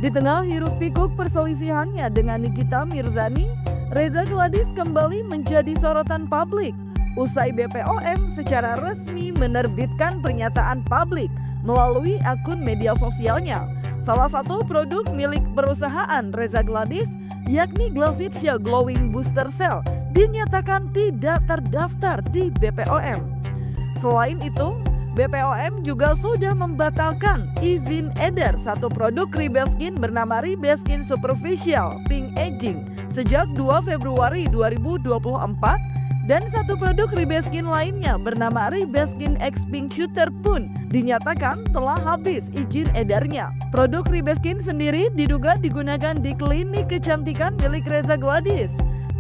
Di tengah hiruk-pikuk perselisihannya dengan Nikita Mirzani, Reza Gladys kembali menjadi sorotan publik. Usai BPOM secara resmi menerbitkan pernyataan publik melalui akun media sosialnya. Salah satu produk milik perusahaan Reza Gladys, yakni Glavitsya Glowing Booster Cell, dinyatakan tidak terdaftar di BPOM. Selain itu, BPOM juga sudah membatalkan izin edar satu produk Ribeskin bernama Ribeskin Superficial Pink Aging sejak 2 Februari 2024 dan satu produk Ribeskin lainnya bernama Ribeskin X Pink Shooter pun dinyatakan telah habis izin edarnya. Produk Ribeskin sendiri diduga digunakan di klinik kecantikan milik Reza Gladys.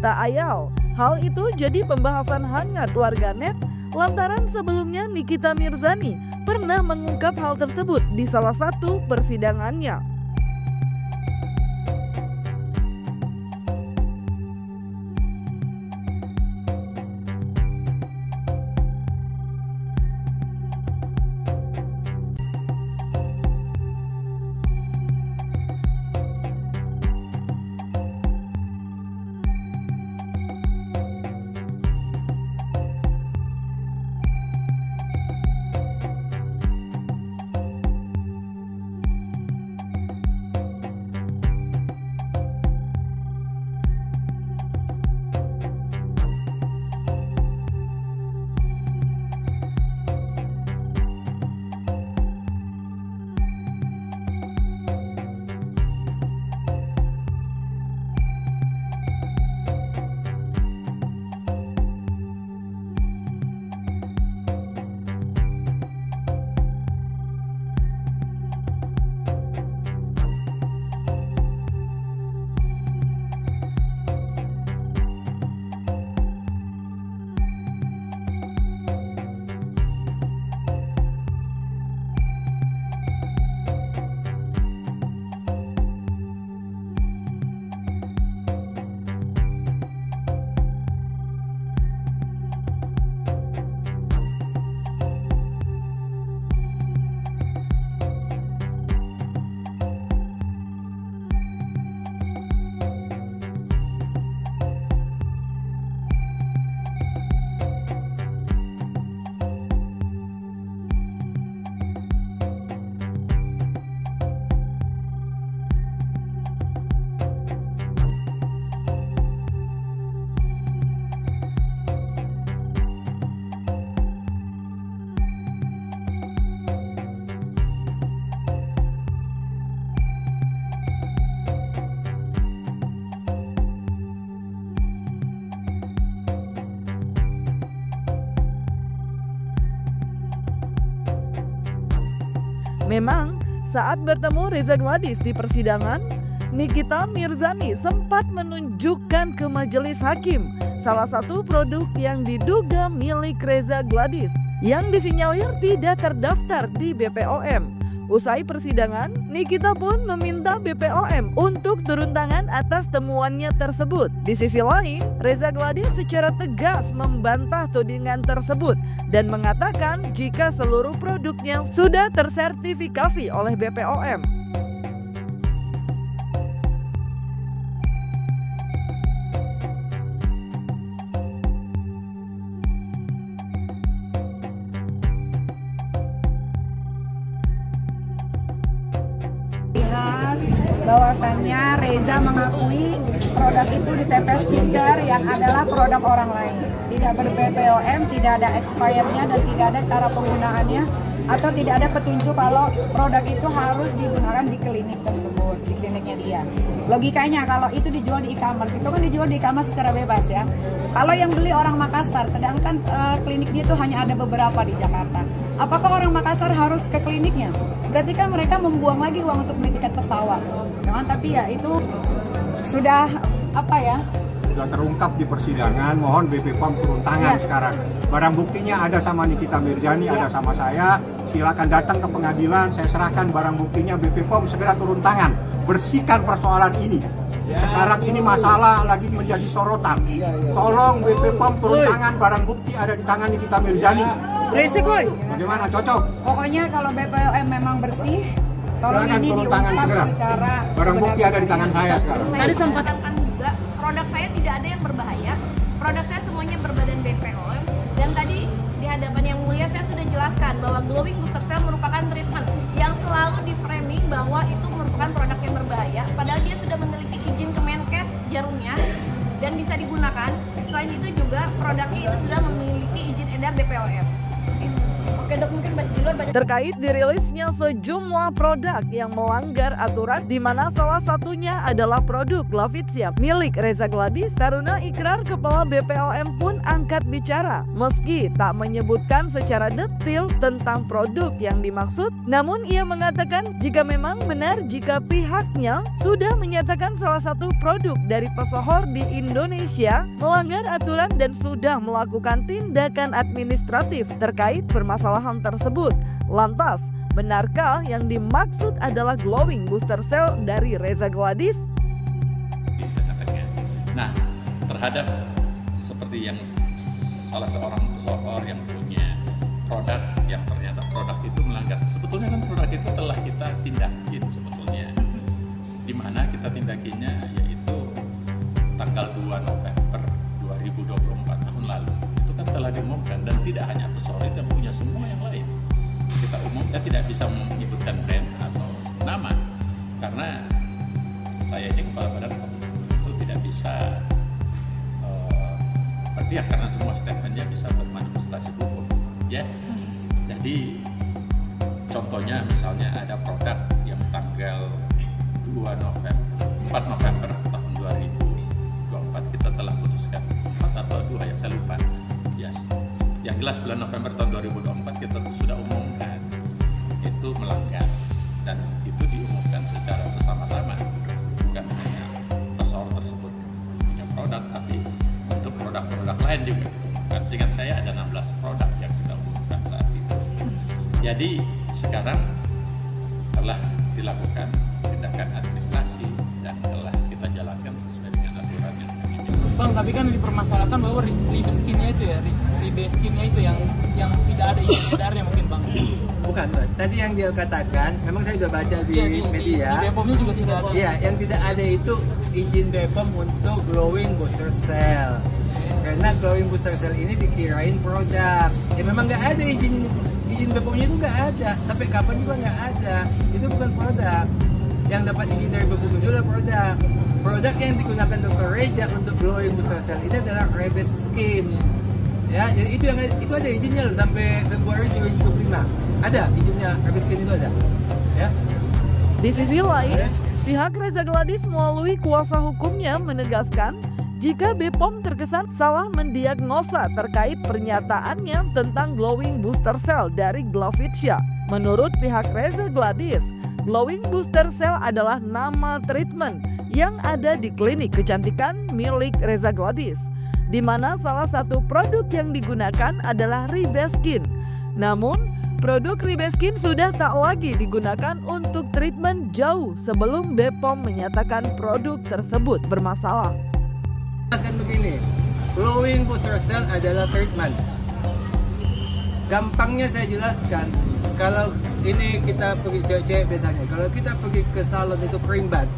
Tak ayal, hal itu jadi pembahasan hangat warganet lantaran sebelumnya Nikita Mirzani pernah mengungkap hal tersebut di salah satu persidangannya. Memang, saat bertemu Reza Gladys di persidangan, Nikita Mirzani sempat menunjukkan ke majelis hakim salah satu produk yang diduga milik Reza Gladys yang disinyalir tidak terdaftar di BPOM. Usai persidangan, Nikita pun meminta BPOM untuk turun tangan atas temuannya tersebut. Di sisi lain, Reza Gladys secara tegas membantah tudingan tersebut dan mengatakan jika seluruh produknya sudah tersertifikasi oleh BPOM. Bahwasannya Reza mengakui produk itu di TP Skincare yang adalah produk orang lain, tidak ber-BPOM, tidak ada expirednya dan tidak ada cara penggunaannya atau tidak ada petunjuk kalau produk itu harus digunakan di klinik tersebut, di kliniknya dia. Logikanya kalau itu dijual di e-commerce, itu kan dijual di e-commerce secara bebas ya. Kalau yang beli orang Makassar, sedangkan klinik dia itu hanya ada beberapa di Jakarta. Apakah orang Makassar harus ke kliniknya? Berarti kan mereka membuang lagi uang untuk beli tiket pesawat. Tapi ya itu sudah apa ya? Sudah terungkap di persidangan, mohon BPOM turun tangan sekarang. Barang buktinya ada sama Nikita Mirzani, ada sama saya. Silakan datang ke pengadilan, saya serahkan barang buktinya. BPOM segera turun tangan, bersihkan persoalan ini. Sekarang ini masalah lagi menjadi sorotan. Tolong BPOM turun tangan, barang bukti ada di tangan Nikita Mirzani. Berisik, woy. Bagaimana, cocok? Pokoknya kalau BPOM memang bersih, Tolong Silakan ini turun tangan diungkap segera. secara Barang bukti ada di tangan saya sekarang. Tadi sempat juga produk saya tidak ada yang berbahaya. Produk saya semuanya berbadan BPOM, dan tadi di hadapan yang mulia saya sudah jelaskan bahwa glowing booster cell merupakan treatment yang selalu di framing bahwa itu merupakan produk yang berbahaya, padahal dia sudah memiliki izin Kemenkes Jarumnya dan bisa digunakan. Selain itu juga produknya itu sudah memiliki izin edar BPOM. Oke dok, mungkin di luar banyak. Terkait dirilisnya sejumlah produk yang melanggar aturan, di mana salah satunya adalah produk Glavitsia milik Reza Gladys, Taruna Ikrar Kepala BPOM pun angkat bicara. Meski tak menyebutkan secara detail tentang produk yang dimaksud, namun ia mengatakan jika memang benar jika pihaknya sudah menyatakan salah satu produk dari pesohor di Indonesia melanggar aturan dan sudah melakukan tindakan administratif terkait permasalahan tersebut. Lantas, benarkah yang dimaksud adalah glowing booster cell dari Reza Gladys? Nah, terhadap seperti yang salah seorang pesohor yang punya produk yang ternyata produk itu melanggar, sebetulnya kan produk itu telah kita tindakin sebetulnya. Di mana kita tindakinya yaitu tanggal 2 November 2024 tahun lalu. Itu kan telah diumumkan, dan tidak hanya pesohor itu yang punya, semua yang lain. Kita umumkan, tidak bisa menyebutkan brand atau nama karena saya ini kepala badan itu tidak bisa berpihak karena semua statementnya bisa bermanifestasi hukum, ya. Jadi contohnya misalnya ada produk yang tanggal 4 November tahun 2024 kita telah putuskan 4 atau 2 ya saya lupa. Yes. Yang jelas bulan November tahun 2024 kita sudah umumkan itu melanggar, dan itu diumumkan secara bersama-sama, bukan hanya pesohor tersebut punya produk, tapi untuk produk-produk lain diumumkan. Seingat saya ada 16 produk yang kita umumkan saat itu. Jadi sekarang telah dilakukan tindakan administrasi dan telah kita jalankan sesuai dengan aturan yang kami miliki. Bang, tapi kan dipermasalahkan bahwa ribeskinnya itu ya, ribeskinnya itu yang tidak ada izin edarnya mungkin Bang. Bukan, tadi yang dia katakan, memang saya sudah baca di media. Di BPOM-nya juga sudah ada. Iya, yang tidak ada itu izin BPOM untuk glowing booster cell. Karena glowing booster cell ini dikirain produk. Ya memang nggak ada izin BPOM-nya itu nggak ada. Sampai kapan juga nggak ada. Itu bukan produk. Yang dapat izin dari BPOM itu adalah produk. Produk yang digunakan Dr. Reza untuk glowing booster cell ini adalah Rebes Skin. Ya, jadi itu ada izinnya loh sampai Februari 2025. Ada izinnya, Rebes Skin itu ada. Ya. Di sisi lain, pihak Reza Gladys melalui kuasa hukumnya menegaskan jika BPOM terkesan salah mendiagnosa terkait pernyataannya tentang glowing booster cell dari Glavitsia. Menurut pihak Reza Gladys, glowing booster cell adalah nama treatment yang ada di klinik kecantikan milik Reza Gladys, di mana salah satu produk yang digunakan adalah Ribeskin. Namun, produk Ribeskin sudah tak lagi digunakan untuk treatment jauh sebelum BPOM menyatakan produk tersebut bermasalah. Jelaskan begini, glowing booster cell adalah treatment. Gampangnya saya jelaskan, kalau ini kita pergi cewek biasanya, kalau kita pergi ke salon itu cream bath,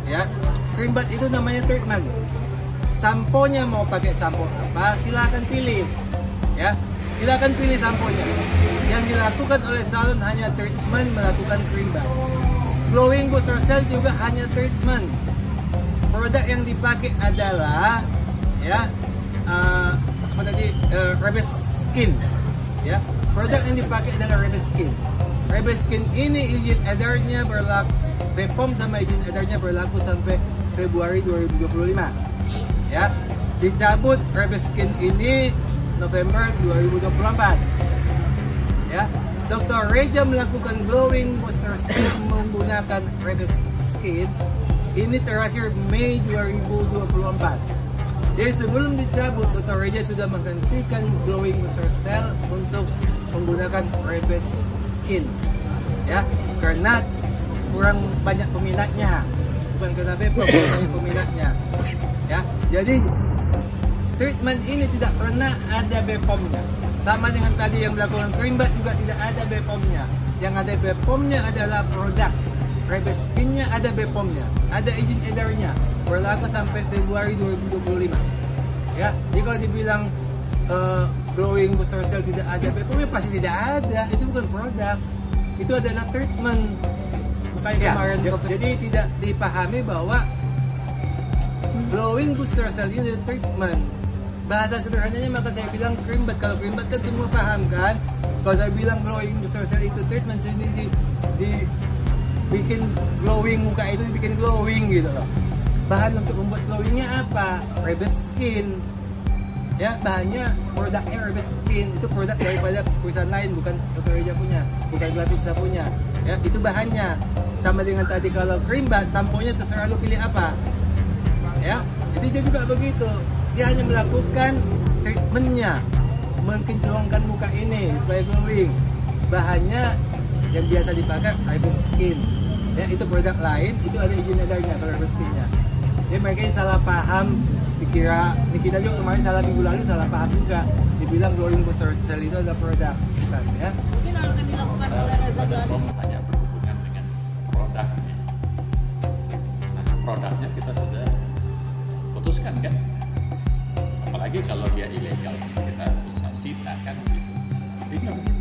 ya, cream bath itu namanya treatment. Samponya mau pakai sampo apa, silakan pilih, ya, silakan pilih samponya. Yang dilakukan oleh salon hanya treatment, melakukan cream bath. Glowing booster cell juga hanya treatment. Produk yang dipakai adalah, ya, Rebes Skin, ya. Produk yang dipakai adalah Rebes Skin. Rebes Skin ini izin edarnya berlaku, BPOM sama izin edarnya berlaku sampai Februari 2025. Ya, dicabut Rebes Skin ini November 2024. Ya, Dr. Reza melakukan glowing booster cell menggunakan Rebes Skin ini terakhir Mei 2024. Jadi sebelum dicabut, Dr. Reza sudah menghentikan glowing booster cell untuk menggunakan Rebes Skin, ya, karena kurang banyak peminatnya, bukan karena BPOM, banyak peminatnya, ya. Jadi treatment ini tidak pernah ada BPOM-nya, Sama dengan tadi yang melakukan Krimbat juga tidak ada BPOM-nya. Yang ada BPOM-nya adalah produk. Rebel Skin-nya ada BPOM-nya, ada izin edarnya, berlaku sampai Februari 2025. Ya, jadi kalau dibilang glowing booster cell tidak ada BPOM-nya, pasti tidak ada. Itu bukan produk, itu adalah treatment. Makanya kemarin jadi tidak dipahami bahwa glowing booster cell ini treatment. Bahasa sederhananya maka saya bilang Krimbat. Kalau Krimbat kan semua paham kan. Kalau saya bilang glowing booster cell itu treatment, jadi bikin glowing, muka itu dibikin glowing gitu loh. Bahan untuk membuat glowingnya apa? Rebel Skin. Ya, bahannya produknya Rebel Skin. Itu produk daripada perusahaan lain, bukan Dr. Reza punya, bukan Glavisa punya. Ya, itu bahannya. Sama dengan tadi kalau Krimbat, sampo-nya terserah lu pilih apa. Ya, jadi dia juga begitu. Dia hanya melakukan treatmentnya, menkinclongkan muka ini supaya glowing. Bahannya yang biasa dipakai Rebel Skin. Ya, itu produk lain, itu ada izin edarnya kalau Rebel Skin-nya. Jadi mereka yang salah paham, dikira Nikita juga kemarin salah minggu lalu salah paham juga. Dibilang glowing booster cell itu adalah produk, bukan ya? Mungkin akan dilakukan oleh Reza Gladys. Hanya berhubungan dengan produknya. Nah, produknya kita sudah putuskan kan? Apalagi kalau dia ilegal, kita bisa sita kan gitu. Intinya begitu.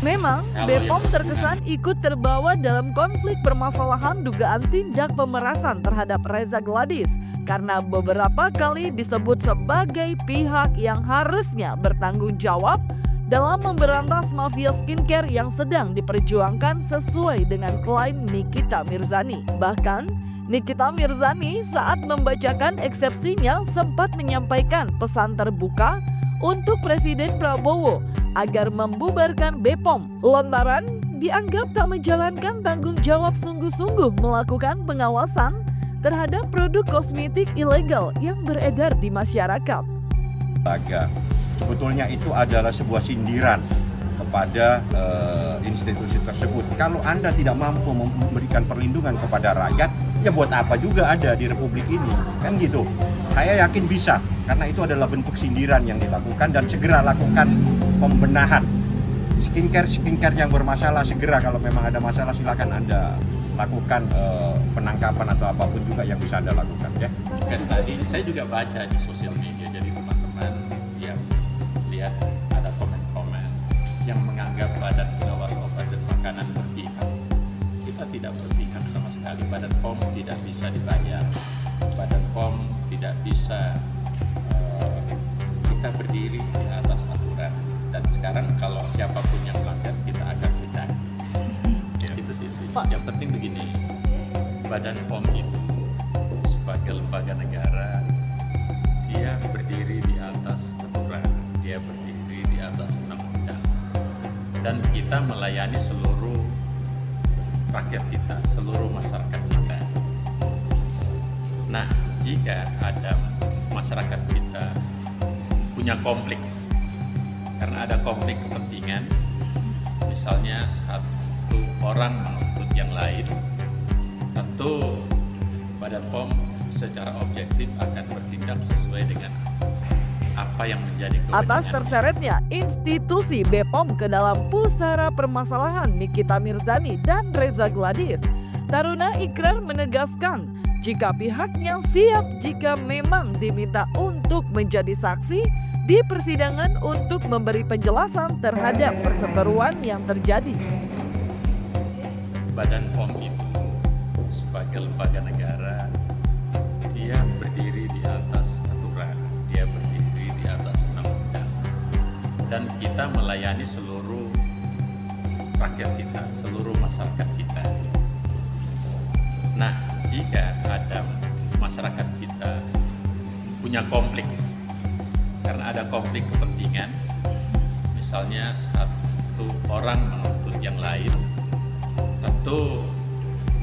Memang, BPOM terkesan ikut terbawa dalam konflik permasalahan dugaan tindak pemerasan terhadap Reza Gladys karena beberapa kali disebut sebagai pihak yang harusnya bertanggung jawab dalam memberantas mafia skincare yang sedang diperjuangkan sesuai dengan klaim Nikita Mirzani. Bahkan, Nikita Mirzani saat membacakan eksepsinya sempat menyampaikan pesan terbuka untuk Presiden Prabowo agar membubarkan BPOM lantaran dianggap tak menjalankan tanggung jawab sungguh-sungguh melakukan pengawasan terhadap produk kosmetik ilegal yang beredar di masyarakat. Sebetulnya itu adalah sebuah sindiran kepada institusi tersebut. Kalau Anda tidak mampu memberikan perlindungan kepada rakyat, ya buat apa juga ada di Republik ini, kan gitu. Saya yakin bisa, karena itu adalah bentuk sindiran yang dilakukan dan segera lakukan pembenahan. Skincare yang bermasalah segera, kalau memang ada masalah silakan Anda lakukan penangkapan atau apapun juga yang bisa Anda lakukan ya. Tadi saya juga baca di sosial media, jadi teman-teman yang lihat ada komen-komen yang menganggap Badan Pengawas Obat dan Makanan berpihak. Kita tidak berpihak sama sekali. Badan POM tidak bisa dibayar. Badan POM tidak bisa kita berdiri di atas aturan. Dan sekarang kalau siapapun yang melanggar kita akan tindak. Ya, itu sih. Yang penting begini, Badan POM itu sebagai lembaga negara, dia berdiri di atas aturan, dia berdiri di atas undang-undang. Dan kita melayani seluruh rakyat kita, seluruh masyarakat kita. Nah, jika ada masyarakat kita punya konflik, karena ada konflik kepentingan, misalnya satu orang menuntut yang lain, tentu Badan POM secara objektif akan bertindak sesuai dengan apa yang menjadi kewenangan. Atas terseretnya institusi BPOM ke dalam pusara permasalahan Nikita Mirzani dan Reza Gladys, Taruna Ikrar menegaskan jika pihaknya siap jika memang diminta untuk menjadi saksi di persidangan untuk memberi penjelasan terhadap perseteruan yang terjadi. Badan POM itu sebagai lembaga negara, dia berdiri di atas aturan, dia berdiri di atas undang-undang, dan kita melayani seluruh rakyat kita, seluruh masyarakat kita. Nah, jika ada masyarakat kita punya konflik, karena ada konflik kepentingan, misalnya satu orang menuntut yang lain, tentu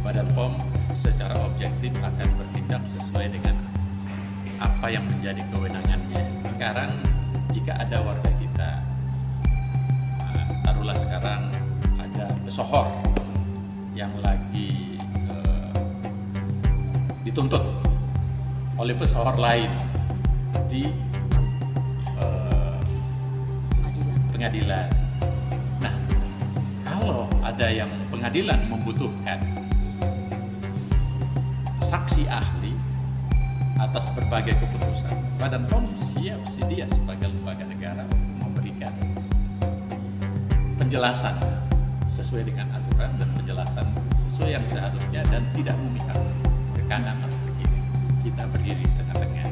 Badan POM secara objektif akan bertindak sesuai dengan apa yang menjadi kewenangannya. Sekarang jika ada warga kita, taruhlah sekarang ada pesohor yang lagi dituntut oleh pesohor lain di pengadilan. Nah, kalau ada yang pengadilan membutuhkan saksi ahli atas berbagai keputusan, Badan POM siap sedia sebagai lembaga negara untuk memberikan penjelasan sesuai dengan aturan dan penjelasan sesuai yang seharusnya dan tidak memihak ke kanan atau ke kiri. Kita berdiri di tengah-tengah.